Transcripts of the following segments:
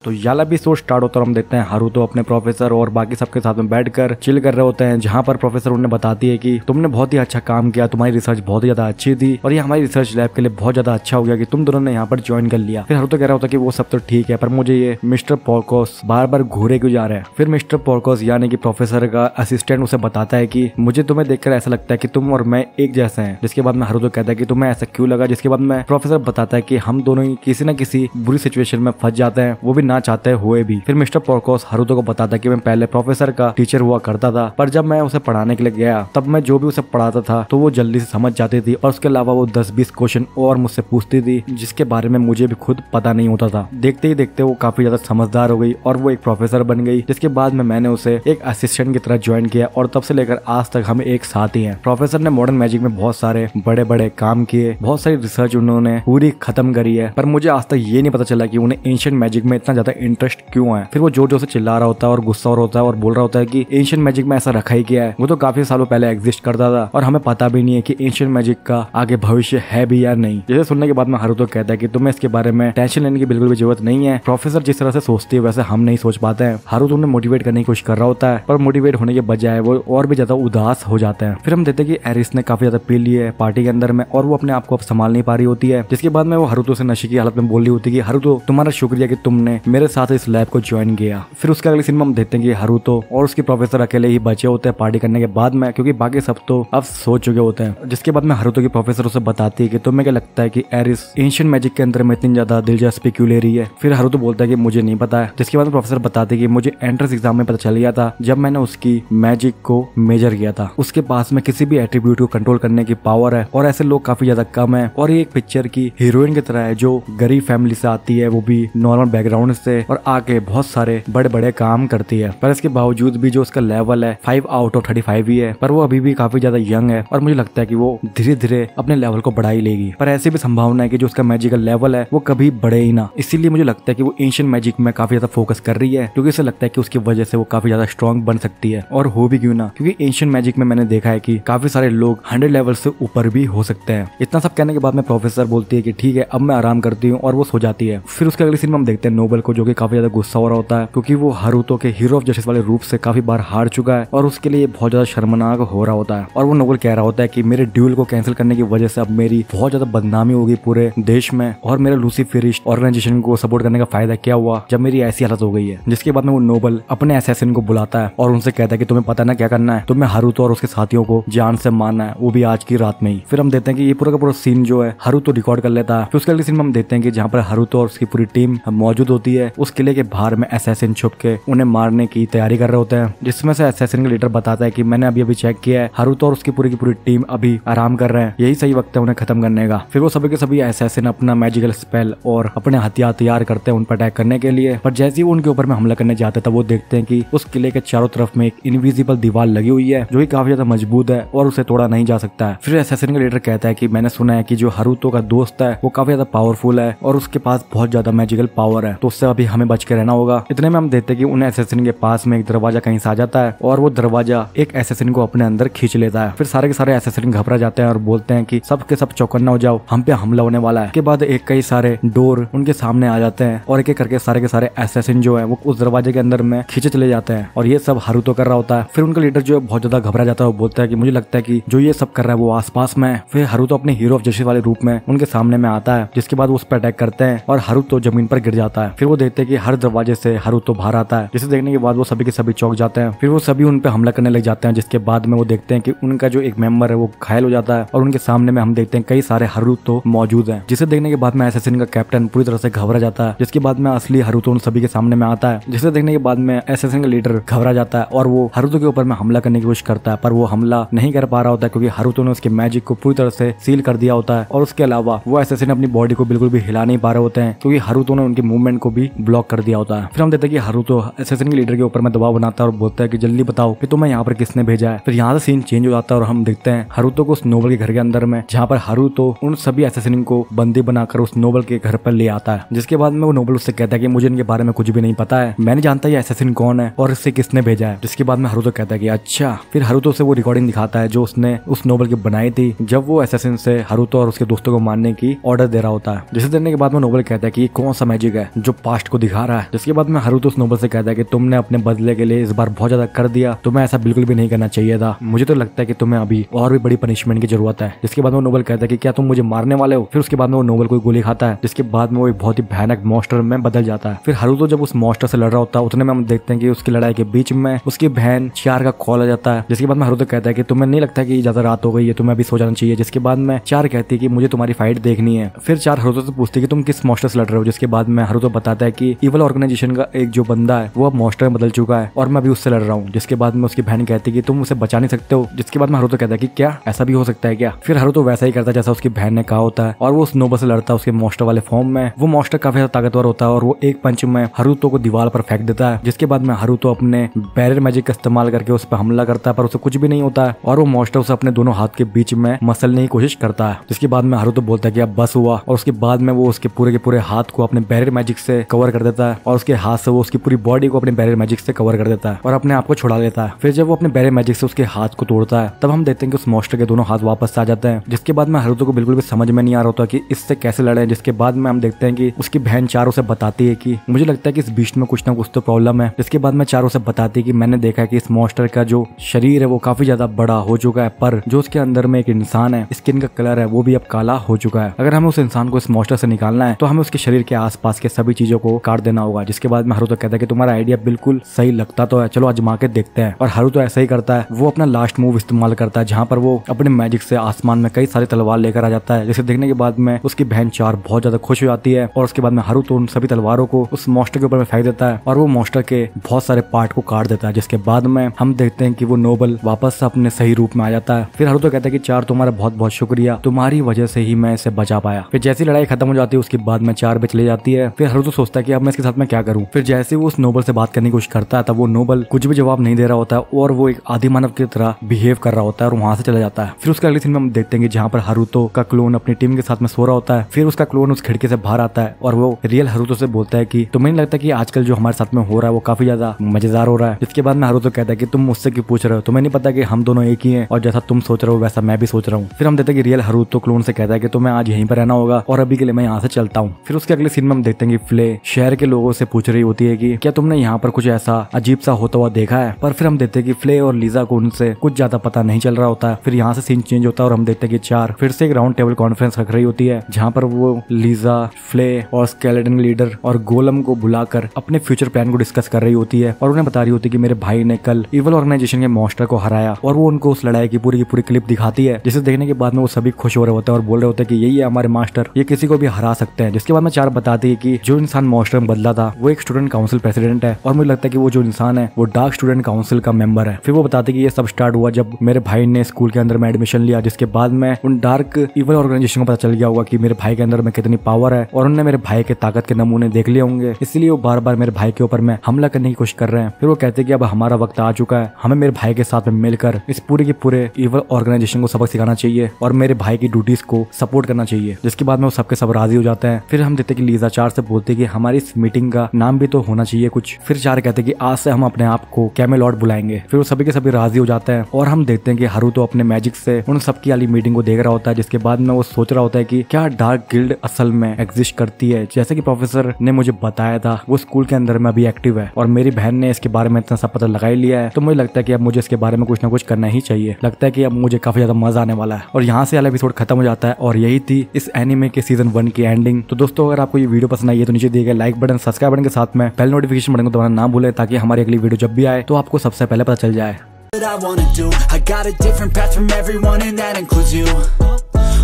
तो याला भी एपिसोड स्टार्ट होता है और हम देखते हैं हारुतो अपने प्रोफेसर और बाकी सबके साथ में बैठकर चिल कर रहे होते हैं, जहाँ पर प्रोफेसर उन्हें बताती है कि तुमने बहुत ही अच्छा काम किया, तुम्हारी रिसर्च बहुत ही ज्यादा अच्छी थी और ये हमारी रिसर्च लैब के लिए बहुत ज्यादा अच्छा हो गया कि तुम दोनों ने यहाँ पर ज्वाइन कर लिया। फिर हारुतो कह रहा होता है कि वो सब तो ठीक है, पर मुझे ये मिस्टर पोर्कोस बार बार घूरे क्यों जा रहे हैं। फिर मिस्टर पोर्कोस यानी कि प्रोफेसर का असिस्टेंट उसे बताता है कि मुझे तुम्हें देखकर ऐसा लगता है कि तुम और मैं एक जैसे हैं। जिसके बाद में हारुतो कहता है कि तुम्हें ऐसा क्यों लगा। जिसके बाद में प्रोफेसर बताता है कि हम दोनों ही किसी न किसी बुरी सिचुएशन में फंस जाते हैं, वो भी ना चाहते हुए भी। फिर मिस्टर पोर्कोस हारुतो को बताता है कि मैं पहले प्रोफेसर का टीचर हुआ करता था, पर जब मैं उसे पढ़ाने के लिए गया तब मैं जो भी उसे पढ़ाता था तो वो जल्दी से समझ जाती थी और उसके अलावा वो 10-20 क्वेश्चन और मुझसे पूछती थी जिसके बारे में मुझे भी खुद पता नहीं होता था। देखते ही देखते वो काफी ज्यादा समझदार हो गई और वो एक प्रोफेसर बन गई। जिसके बाद में मैंने उसे एक असिस्टेंट की तरह ज्वाइन किया और तब से लेकर आज तक हम एक साथ ही हैं। प्रोफेसर ने मॉडर्न मैजिक में बहुत सारे बड़े बड़े काम किए, बहुत सारी रिसर्च उन्होंने पूरी खत्म करी है, पर मुझे आज तक ये नहीं पता चला कि उन्हें एंशिएंट मैजिक में इतना ज्यादा इंटरेस्ट क्यों है। फिर वो जोर जोर से चिल्ला रहा होता है और गुस्सा हो रहा होता है और बोल रहा होता है कि एंशिएंट मैजिक में ऐसा रखा ही क्या है, वो तो काफी सालों पहले एग्जिस्ट करता था और हमें पता भी नहीं है कि एंशिएंट मैजिक का आगे भविष्य है भी या नहीं। जैसे सुनने के बाद में हारुतो कहता है कि तुम्हें इसके बारे में टेंशन लेने की बिल्कुल भी जरूरत नहीं है, प्रोफेसर जिस तरह से सोचती है वैसे हम नहीं सोच पाते हैं। हारुतो उन्हें मोटिवेट करने की कोशिश कर रहा होता है, पर मोटिवेट होने के बजाय वो और भी ज्यादा उदास हो जाते हैं। फिर हम देखते हैं कि एरिस ने काफी ज्यादा पी ली है पार्टी के अंदर में और वो अपने आप को अब संभाल नहीं पा रही होती है। जिसके बाद में वो हारुतो से नशे की हालत में बोल रही होती है कि हारुतो तुम्हारा शुक्रिया कि तुमने मेरे साथ इस लैब को ज्वाइन किया। फिर उसके अगले सीन में हम देखते हैं कि हारुतो और उसके प्रोफेसर अकेले ही बचे होते हैं पार्टी करने के बाद में, क्योंकि बाकी सब तो अब सो चुके होते हैं। जिसके बाद में हारुतो की प्रोफेसर उसे बताती है कि तुम्हें क्या लगता है कि एरिस एंशिएंट मैजिक के अंदर में इतनी ज्यादा दिलचस्पी क्यों ले रही है। फिर हारुतो बोलता है कि मुझे नहीं पता है। जिसके बाद में प्रोफेसर बताते हैं कि मुझे एंट्रेंस एग्जाम में पता चल गया था जब मैंने उसकी मैजिक को मेजर किया था, उसके पास में किसी भी एट्रीब्यूट को कंट्रोल करने की पावर है और ऐसे लोग काफी ज्यादा कम है और ये एक पिक्चर की हीरोइन की तरह है जो गरीब फैमिली से आती है, वो भी नॉर्मल बैकग्राउंड से, और आके बहुत सारे बड़े बड़े काम करती है। पर इसके बावजूद भी जो उसका लेवल है 5 आउट ऑफ 35 ही है, पर वो अभी भी काफी ज्यादा यंग है और मुझे लगता है कि वो धीरे धीरे अपने लेवल को बढ़ा ही लेगी। पर ऐसी भी संभावना है कि जो उसका मैजिकल लेवल है वो कभी बढ़े ही ना। इसीलिए मुझे लगता है कि वो एंशिएंट मैजिक में काफी ज्यादा फोकस कर रही है, क्योंकि उसे लगता है कि उसकी वजह से वो काफी ज्यादा स्ट्रॉन्ग बन सकती है। और हो भी क्यों ना, क्योंकि एंशिएंट मैजिक में मैंने देखा है कि काफी सारे लोग 100 लेवल से ऊपर भी हो सकते हैं। इतना सब कहने के बाद में प्रोफेसर बोलती है कि ठीक है अब मैं आराम करती हूँ और वो सो जाती है। फिर उसके अगले सीन में हम देखते हैं नोबल को, जो कि काफी ज्यादा गुस्सा हो रहा होता है क्योंकि वो हारुतो के हीरो ऑफ जस्टिस वाले रूप से काफी बार हार चुका है और उसके लिए बहुत ज्यादा शर्मनाक हो रहा होता है। और वो नोबल कह रहा होता है कि मेरे ड्यूल को कैंसिल करने की वजह से अब मेरी बहुत ज्यादा बदनामी होगी पूरे देश में और मेरे लूसीफेरिस्ट ऑर्गेनाइजेशन को सपोर्ट करने का फायदा क्या हुआ जब मेरी ऐसी हालत हो गई है। जिसके बाद में वो नोबल अपने असैसिन को बुलाता है और उनसे कहता है कि तुम्हें पता ना क्या करना है, तुम्हें हारुतो और उसके साथियों को जान से मारना है, वो भी आज की रात में ही। फिर हम देखते हैं कि ये पूरा का पूरा सीन जो है हारुतो रिकॉर्ड कर लेता है। फिर उसके अगले सीन में हम देखते हैं कि जहाँ पर हारुतो और उसकी पूरी टीम मौजूद होती है, उस किले के बाहर में असैसिन छुप के उन्हें मारने की तैयारी कर रहे होते हैं। जिसमें से असैसिन का लीडर बताता है कि मैंने अभी चेक किया है, हारुतो और उसकी पूरी की पूरी टीम अभी आराम कर रहे हैं, यही सही वक्त है उन्हें खत्म करने का। फिर वो सभी के सभी असैसिन अपना मैजिकल स्पेल और अपने हथियार तैयार करते हैं उन पर अटैक करने के लिए। पर जैसे ही वो उनके ऊपर में हमला करने जाते हैं तब वो देखते हैं कि उस किले के चारों तरफ में एक इनविजिबल दीवार लगी हुई है जो कि काफी ज्यादा मजबूत है और उसे तोड़ा नहीं जा सकता है। फिर असैसिन का लीडर कहता है कि मैंने सुना है कि जो हारुतो का दोस्त है वो काफी ज्यादा पावरफुल है और उसके पास बहुत ज्यादा मैजिकल पावर है, तो उससे अभी हमें बच के रहना होगा। इतने में हम देखते हैं कि उन असैसिन के पास में एक दरवाजा कहीं से आ जाता है और वो दरवाजा एक असैसिन को अपने अंदर खींच लेता है। फिर सारे के सारे असैसिन घबरा जाते हैं और बोलते हैं कि सब के सब चौकन्ना हो जाओ, हम पे हमला होने वाला है। के बाद एक कई सारे डोर उनके सामने आ जाते हैं और एक एक करके सारे के सारे असैसिन जो है वो उस दरवाजे के अंदर में खींचे चले जाते हैं और ये सब हारुतो कर रहा होता है। फिर उनका लीडर जो है बहुत ज्यादा घबरा जाता है, वो बोलता है कि मुझे लगता है कि जो ये सब कर रहा है वो आसपास में है। फिर हारुतो अपने हीरो ऑफ जस्टिस वाले रूप में उनके सामने में आता है, जिसके बाद वो उस पर अटैक करते हैं और हारुतो जमीन पर गिर जाता है। फिर वो देखते हैं कि हर दरवाजे से हारुतो बाहर आता है, जिसे देखने के बाद वो सभी के सभी चौंक जाते हैं। फिर वो सभी उन पे हमला करने लग जाते हैं, जिसके बाद में वो देखते हैं कि उनका जो एक मेंबर है वो घायल हो जाता है और उनके सामने में हम देखते हैं कई सारे हारुतो मौजूद हैं, जिसे देखने के बाद में असैसिन का कैप्टन पूरी तरह से घबरा जाता है। जिसके बाद में असली हारुतो उन सभी के सामने में आता है, जिसे देखने के बाद में असैसिन का लीडर घबरा जाता है और वो हारुतो के ऊपर में हमला करने की कोशिश करता है, पर वो हमला नहीं कर पा रहा होता है क्योंकि हारुतो ने उसके मैजिक को पूरी तरह से सील कर दिया होता है। और उसके अलावा वो असैसिन अपनी बॉडी को बिल्कुल भी हिला नहीं पा रहे होते हैं क्योंकि हारुतो ने उनकी मूवमेंट को भी ब्लॉक कर दिया होता है। फिर हम देखते हैं कि हारुतो असैसिन के लीडर के ऊपर में दबाव बनाता है और बोलता है कि जल्दी बताओ कि तुम्हें यहाँ पर किसने भेजा है। फिर यहाँ से सीन चेंज हो जाता है और हम देखते हैं हारुतो को उस नोबल के घर के अंदर में, जहाँ पर हारुतो उन सभी असैसिन को बंदी बनाकर उस नोबल के घर पर ले आता है। जिसके बाद में वो नोबल उससे कहता है कि मुझे इनके बारे में कुछ भी नहीं पता है, मैं नहीं जानता ये असैसिन कौन है और इससे किसने भेजा है। जिसके बाद में हारुतो कहता है कि अच्छा। फिर हारुतो से वो रिकॉर्डिंग दिखाता है जो उसने उस नोबल की बनाई थी जब वो असैसिन से हारुतो और उसके दोस्तों को मारने की ऑर्डर दे रहा होता है। जिसे देने के बाद में नोबल कहता है कि ये कौन सा मैजिक है जो पास्ट को दिखा रहा है। जिसके बाद में हारुतो उस नोबल से कहता है कि तुमने अपने बदले के लिए इस बार बहुत ज्यादा कर दिया, तुम्हें ऐसा बिल्कुल भी नहीं करना चाहिए था, मुझे तो लगता है कि तुम्हें अभी और भी बड़ी पनिशमेंट की जरूरत है। जिसके बाद में नोबल कहता है कि क्या तुम मुझे मारने वाले हो। फिर उसके बाद में वो नोबल को गोली खाता है, जिसके बाद में वो एक बहुत ही भयानक मॉन्स्टर में बदल जाता है। फिर हारुतो जब उस मॉन्स्टर से लड़ रहा होता है उतने में हम देखते हैं कि उसकी लड़ाई के बीच में उसकी बहन चार का कॉल आ जाता है। जिसके बाद में हारुतो कहता है कि तुम्हें नहीं लगता कि ज्यादा रात हो गई है, तुम्हें अभी सो जाना चाहिए। जिसके बाद में चार कहती है कि मुझे तुम्हारी फाइट देखनी है। फिर चार हारुतो से पूछती है कि तुम किस मॉन्स्टर से लड़ रहे हो। जिसके बाद में हारुतो बताता है कि इवल ऑर्गेनाइजेशन का एक जो बंदा है वो अब मॉन्स्टर में बदल चुका है और मैं अभी उससे लड़ रहा हूँ। जिसके बाद में उसकी बहन कहती है कि तुम उसे बचा नहीं सकते हो। जिसके बाद में हारुतो कहता है कि क्या ऐसा भी हो सकता है क्या। फिर हारुतो वैसा ही करता है जैसा उसकी बहन ने कहा होता है और वो उस नोबल से लड़ता है उसके मॉन्स्टर वाले फॉर्म में। वो मॉन्स्टर काफी ज्यादा ताकतवर होता है और वो एक पंच में हारुतो को दीवार पर फेंक देता है। जिसके बाद में हारुतो अपने बैरियर मैजिक का इस्तेमाल करके उस पर हमला करता है पर उसे कुछ भी नहीं होता है और वो मॉन्स्टर उसे अपने दोनों हाथ के बीच में मसलने की कोशिश करता है। जिसके बाद में हारुतो बोलता है कि अब बस हुआ और उसके बाद में वो उसके पूरे के पूरे हाथ को अपने बैरियर मैजिक से कवर कर देता है और उसके हाथ से वो उसकी पूरी बॉडी को अपने बैरियर मैजिक से कवर कर देता है और अपने आप को छुड़ा लेता है। फिर जब वो अपने बैरियर मैजिक से उसके हाथ को तोड़ता है तब हम देखते हैं कि उस मॉन्स्टर के दोनों हाथ वापस आ जाते हैं। जिसके बाद में हारुतो को बिल्कुल भी समझ में नहीं आ रहा होता कि इससे कैसे लड़े। जिसके बाद में हम देखते हैं कि उसकी बहन चारों से बताती है कि मुझे लगता है कि इस बीस्ट में कुछ ना कुछ तो प्रॉब्लम है। जिसके बाद में चारों से बताती है कि मैंने देखा है कि इस मॉन्स्टर का जो शरीर है वो काफी ज्यादा बड़ा हो चुका है पर जो उसके अंदर में एक इंसान है, स्किन का कलर है वो भी अब काला हो चुका है। अगर हमें उस इंसान को इस मॉन्स्टर से निकालना है तो हमें उसके शरीर के आसपास के सभी चीजों को काट देना होगा। जिसके बाद में हारुतो कहता है कि तुम्हारा आइडिया बिल्कुल सही लगता तो है, चलो आजमा के देखते हैं। और हारुतो ऐसा ही करता है। वो अपना लास्ट मूव इस्तेमाल करता है जहाँ पर वो अपने मैजिक से आसमान में कई सारी तलवार लेकर आ जाता है। जिसे देखने के बाद में उसकी बहन चार बहुत ज्यादा खुश हो जाती है और उसके बाद में हारुतो उन सभी तलवारों को उस मॉन्स्टर के ऊपर में फेंक देता है और वो मॉन्स्टर के बहुत सारे पार्ट को काट देता है। जिसके बाद में हम देखते हैं कि वो नोबल वापस अपने सही रूप में आ जाता है। फिर हारुतो कहता है कि चार तुम्हारा बहुत बहुत शुक्रिया, तुम्हारी वजह से ही मैं इसे बचा पाया। फिर जैसी लड़ाई खत्म हो जाती है उसके बाद में चार पे चली जाती है। फिर हारुतो सोचता है कि अब मैं इसके साथ में क्या करूं। फिर जैसे वो उस नोबल से बात करने की कोशिश करता है तब वो नोबल कुछ भी जवाब नहीं दे रहा होता है और वो एक आदि मानव की तरह बिहेव कर रहा होता है और वहां से चला जाता है। फिर उसके अगले सीन में हम देखते हैं कि जहाँ पर हारुतो का क्लोन अपनी टीम के साथ में सो रहा होता है। फिर उसका क्लोन उस खिड़की से बाहर आता है और वो रियल हारुतो से बोलता है कि तुम्हें नहीं लगता कि आजकल जो हमारे साथ में हो रहा है वो काफी ज्यादा मजेदार हो रहा है। इसके बाद में हारुतो कहता है कि तुम मुझसे क्यों पूछ रहे हो, तुम्हें नहीं पता कि हम दोनों एक ही हैं और जैसा तुम सोच रहे हो वैसा मैं भी सोच रहा हूँ। फिर हम देखते हैं कि रियल हारुतो क्लोन से कहता है कि तुम्हें आज यहीं पर रहना होगा और अभी के लिए मैं यहाँ से चलता हूँ। फिर उसके अगले सीन में हम देखते हैं कि फ्ले शहर के लोगों से पूछ रही होती है कि क्या तुमने यहाँ पर कुछ ऐसा अजीब सा होता हुआ देखा है। पर फिर हम देखते हैं कि फ्ले और लीजा को उनसे कुछ ज्यादा पता नहीं चल रहा होता है। फिर यहाँ से सीन चेंज होता है और हम देखते हैं कि चार फिर से एक राउंड टेबल कॉन्फ्रेंस रख रही होती है जहाँ पर वो लीजा, फ्ले और स्केलेटन लीडर और गोलम को बुलाकर अपने फ्यूचर प्लान को डिस्कस कर रही होती है और उन्हें बता रही होती है कि मेरे भाई ने कल इवल ऑर्गेनाइजेशन के मॉन्स्टर को हराया और वो उनको उस लड़ाई की पूरी क्लिप दिखाती है। जिसे देखने के बाद में वो सभी खुश हो रहे होते हैं और बोल रहे होते हैं कि यही है हमारे मास्टर, ये किसी को भी हरा सकते हैं। जिसके बाद में चार बताती है कि जो इंसान मॉन्स्टर में बदला था वो एक स्टूडेंट काउंसिल प्रेसिडेंट है और मुझे लगता है कि वो जो इंसान है वो डार्क स्टूडेंट काउंसिल का मेंबर है। फिर वो बताते कि ये सब स्टार्ट हुआ जब मेरे भाई ने स्कूल के अंदर में एडमिशन लिया। जिसके बाद में उन डार्क इवल ऑर्गेनाइजेशन को पता चल गया होगा कि मेरे भाई के अंदर में कितनी पावर है और उन्होंने मेरे भाई के ताकत के नमूने देख लिए होंगे, इसलिए वो बार बार मेरे भाई के ऊपर में हमला करने की कोशिश कर रहे हैं। फिर वो कहते हैं कि अब हमारा वक्त आ चुका है, हमें मेरे भाई के साथ में मिलकर इस पूरे के पूरे इवल ऑर्गेनाइजेशन को सबक सिखाना चाहिए और मेरे भाई की ड्यूटीज को सपोर्ट करना चाहिए। जिसके बाद में वो सबके सब राजी हो जाते हैं। फिर हम देखते हैं कि लीजा चार से बोलते हैं कि हमारी इस मीटिंग का नाम भी तो होना चाहिए कुछ। फिर चार कहते हैं कि आज से हम अपने आप को कैमेलॉर्ड बुलाएंगे। फिर वो सभी के सभी राजी हो जाते हैं और हम देखते हैं कि हारुतो अपने मैजिक से उन सबकी वाली मीटिंग को देख रहा होता है। जिसके बाद में वो सोच रहा होता है कि क्या डार्क गिल्ड असल में एग्जिस्ट करती है जैसे कि प्रोफेसर ने मुझे बताया था। वो स्कूल के अंदर में अभी एक्टिव है और मेरी बहन ने इसके बारे में इतना सब पता लगा ही लिया है, तो मुझे लगता है कि अब मुझे इसके बारे में कुछ ना कुछ करना ही चाहिए। लगता है कि अब मुझे काफी ज्यादा मजा आने वाला है। और यहाँ से वाला एपिसोड खत्म हो जाता है और यही थी इस एनिमे के सीजन 1 की एंडिंग। तो दोस्तों अगर आपको ये वीडियो पसंद आई है तो नीचे दिए गए लाइक बटन, सब्सक्राइब बटन के साथ में बेल नोटिफिकेशन बटन को दबाना ना भूलें ताकि हमारी अगली वीडियो जब भी आए तो आपको सबसे पहले पता चल जाए। I wanna do. I got a different path from everyone and that includes you.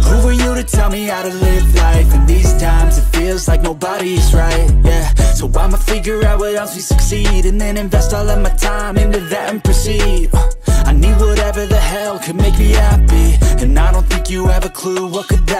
Who are you to tell me how to live life? In these times it feels like nobody's right, yeah. So I'ma figure out what else we succeed and then invest all of my time into that and proceed. I need whatever the hell could make me happy, and I don't think you have a clue what could that